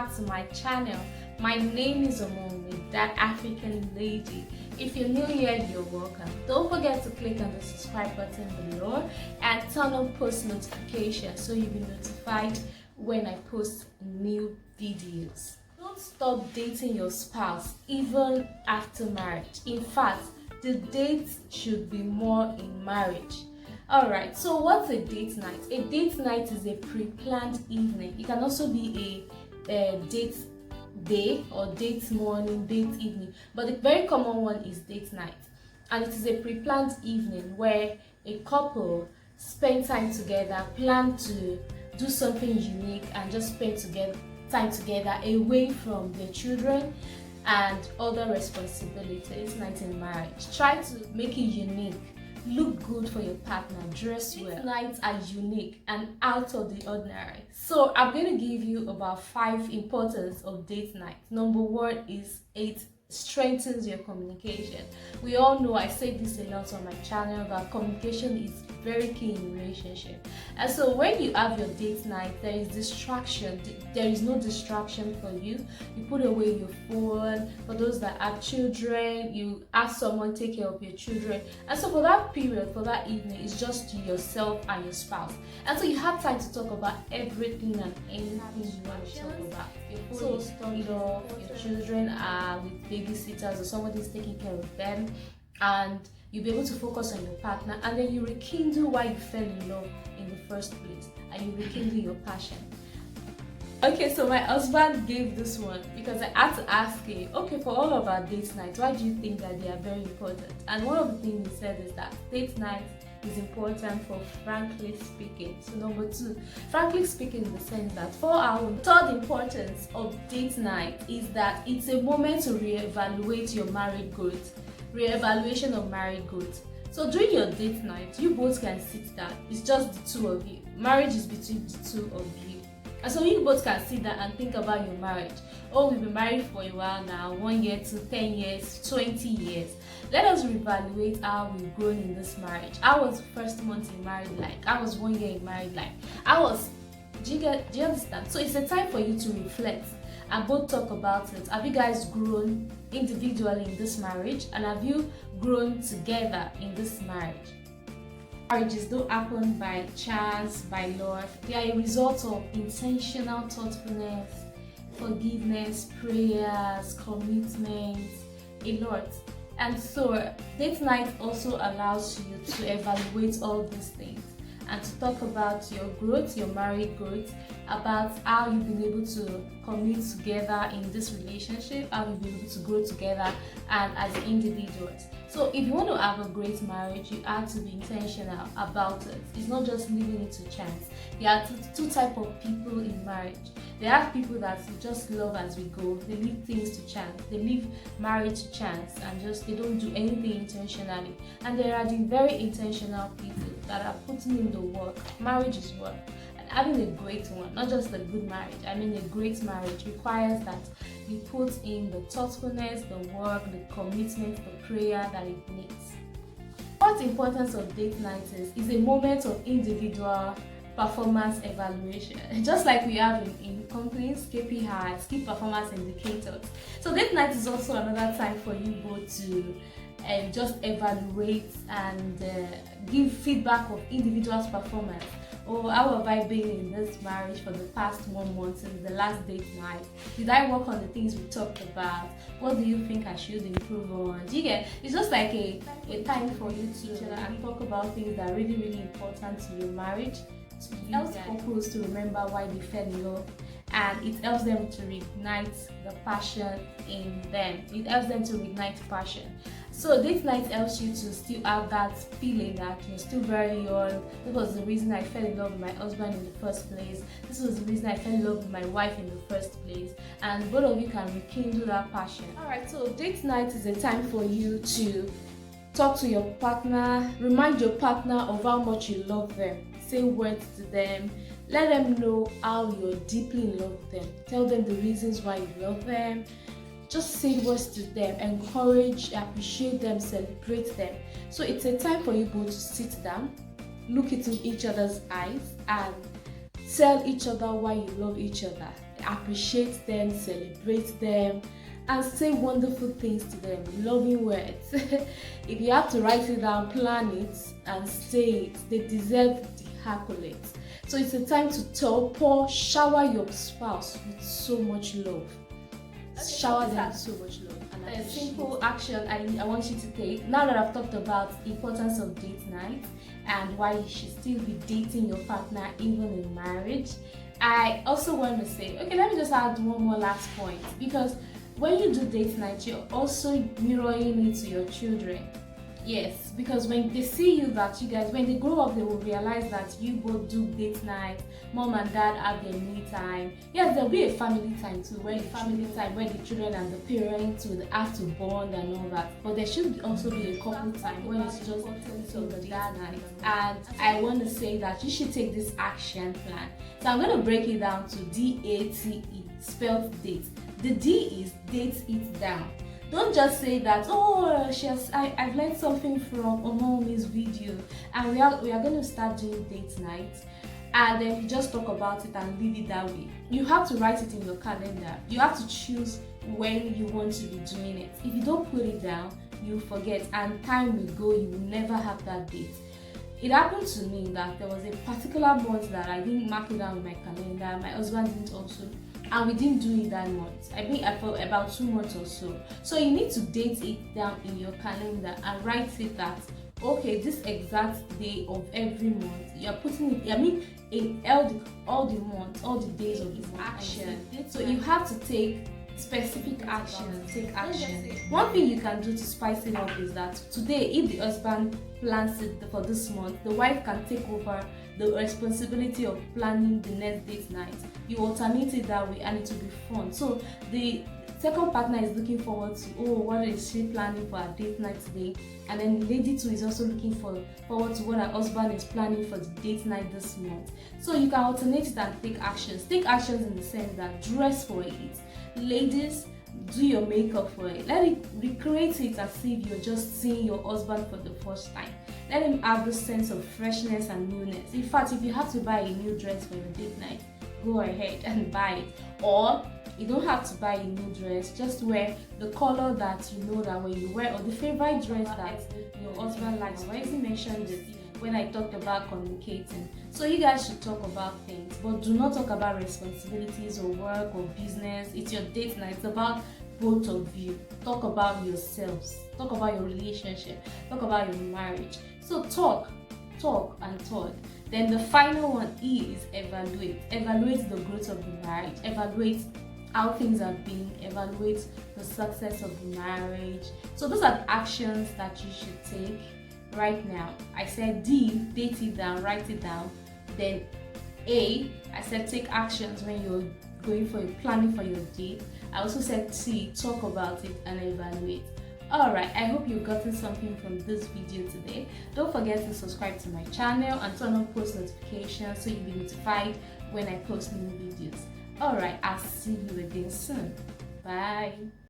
back to my channel. My name is Omowunmi, that African lady. If you're new here, you're welcome. Don't forget to click on the subscribe button below and turn on post notifications so you'll be notified when I post new videos. Don't stop dating your spouse even after marriage. In fact, the dates should be more in marriage. Alright, so what's a date night? A date night is a pre-planned evening. It can also be a date day or date morning, date evening, but the very common one is date night, and it is a pre-planned evening where a couple spend time together, plan to do something unique and just spend time together away from their children and other responsibilities. Night in marriage, try to make it unique. Look good for your partner, dress well. Date nights are unique and out of the ordinary. So I'm going to give you about 5 importance of date nights. Number 1 is it strengthens your communication. We all know, I say this a lot on my channel, that communication is very key in a relationship. And so when you have your date night, there is distraction. There is no distraction for you. You put away your phone. For those that have children, you ask someone take care of your children. And so for that period, for that evening, it's just yourself and your spouse. And so you have time to talk about everything and anything you want to talk about. Your phone is turned off, your children are with babysitters or somebody's taking care of them, and you'll be able to focus on your partner, and then you rekindle why you fell in love in the first place, and you rekindle your passion. Okay, so my husband gave this one because I had to ask him, okay, for all of our date nights, why do you think that they are very important? And one of the things he said is that date night is important for frankly speaking. So number 2, frankly speaking, in the sense that for our third importance of date night is that it's a moment to reevaluate your married goals. Reevaluation of married goals. So during your date night, you both can sit down. It's just the two of you. Marriage is between the two of you. And so you both can sit down and think about your marriage. Oh, we've been married for a while now, 1 year to 10 years, 20 years. Let us reevaluate how we've grown in this marriage. How was the first month in married life? How was 1 year in married life? Do you understand? So it's a time for you to reflect and both talk about it. Have you guys grown individually in this marriage, and have you grown together in this marriage? Marriages don't happen by chance, by luck. They are a result of intentional thoughtfulness, forgiveness, prayers, commitments, a lot. And so date night also allows you to evaluate all these things and to talk about your growth, your married growth, about how you've been able to commit together in this relationship, how you've been able to grow together and as individuals. So if you want to have a great marriage, you have to be intentional about it. It's not just leaving it to chance. There are two types of people in marriage. There are people that just love as we go. They leave things to chance. They leave marriage to chance and they don't do anything intentionally. And there are the very intentional people that are putting in the work. Marriage is work. And having a great one, not just a good marriage, I mean a great marriage requires that you put in the thoughtfulness, the work, the commitment, the prayer that it needs. What importance of date night is a moment of individual performance evaluation, just like we have in companies, KPIs, key performance indicators. So date night is also another time for you both to just evaluate and give feedback of individual's performance. Oh, how have I been in this marriage for the past 1 month since the last date night? Did I work on the things we talked about? What do you think I should improve on? Do you get? It's just like a time for you to talk about things that are really, really important to your marriage. It helps couples to remember why they fell in love, and it helps them to reignite the passion in them. It helps them to reignite passion. So date night helps you to still have that feeling that you're still very young. This was the reason I fell in love with my husband in the first place. This was the reason I fell in love with my wife in the first place. And both of you can rekindle that passion. Alright, so date night is a time for you to talk to your partner, remind your partner of how much you love them. Say words to them. Let them know how you're deeply in love with them. Tell them the reasons why you love them. Just say words to them, encourage, appreciate them, celebrate them. So it's a time for you both to sit down, look into each other's eyes, and tell each other why you love each other. appreciate them, celebrate them, and say wonderful things to them, loving words. If you have to write it down, plan it, and say it, they deserve the accolades. So it's a time to shower your spouse with so much love. Shower them with so much love. And a simple action I want you to take, now that I've talked about the importance of date night and why you should still be dating your partner even in marriage, I also want to say, okay, let me just add one more last point, because when you do date night, you're also mirroring it to your children. Yes, because when they see you, that you guys, when they grow up, they will realize that you both do date night, mom and dad have their me time. Yes, there'll be a family time too, where the children and the parents will have to bond and all that. But there should also be a couple time when it's just the dad night. And I want to say that you should take this action plan. So I'm going to break it down to DATE, spelled date. The D is date it down. Don't just say that, oh, I've learned something from Omowunmi's video and we are going to start doing date night, and then you just talk about it and leave it that way. You have to write it in your calendar. You have to choose when you want to be doing it. If you don't put it down, you'll forget, and time will go, you will never have that date. It happened to me that there was a particular month that I didn't mark it down in my calendar. My husband didn't also, and we didn't do it that month. I think for about 2 months or so. So you need to date it down in your calendar and write it that, okay, this exact day of every month, you're putting it, I mean, in all the months, all the days of the month. Action. So you have to take specific action. Take action. One thing you can do to spice it up is that today, if the husband plans it for this month, the wife can take over the responsibility of planning the next date night. You alternate it that way and it will be fun. So the second partner is looking forward to, oh, what is she planning for our date night today? And then the lady too is also looking forward to what her husband is planning for the date night this month. So you can alternate it and take actions. Take actions in the sense that dress for it. Ladies, do your makeup for it. Let it recreate it as if you're just seeing your husband for the first time. Let him have the sense of freshness and newness. In fact, if you have to buy a new dress for your date night, go ahead and buy it. Or you don't have to buy a new dress, just wear the color that you know that when you wear, or the favorite dress that your husband likes. I already mentioned this when I talked about communicating. So you guys should talk about things, but do not talk about responsibilities or work or business. It's your date night. It's about both of you. Talk about yourselves. Talk about your relationship. Talk about your marriage. So talk. Then the final one is evaluate. Evaluate the growth of the marriage. Evaluate how things have been. Evaluate the success of the marriage. So those are the actions that you should take right now. I said D, date it down, write it down. Then A, I said take actions when you're going for your planning for your date. I also said C, talk about it and evaluate. Alright, I hope you've gotten something from this video today. Don't forget to subscribe to my channel and turn on post notifications so you'll be notified when I post new videos. Alright, I'll see you again soon. Bye.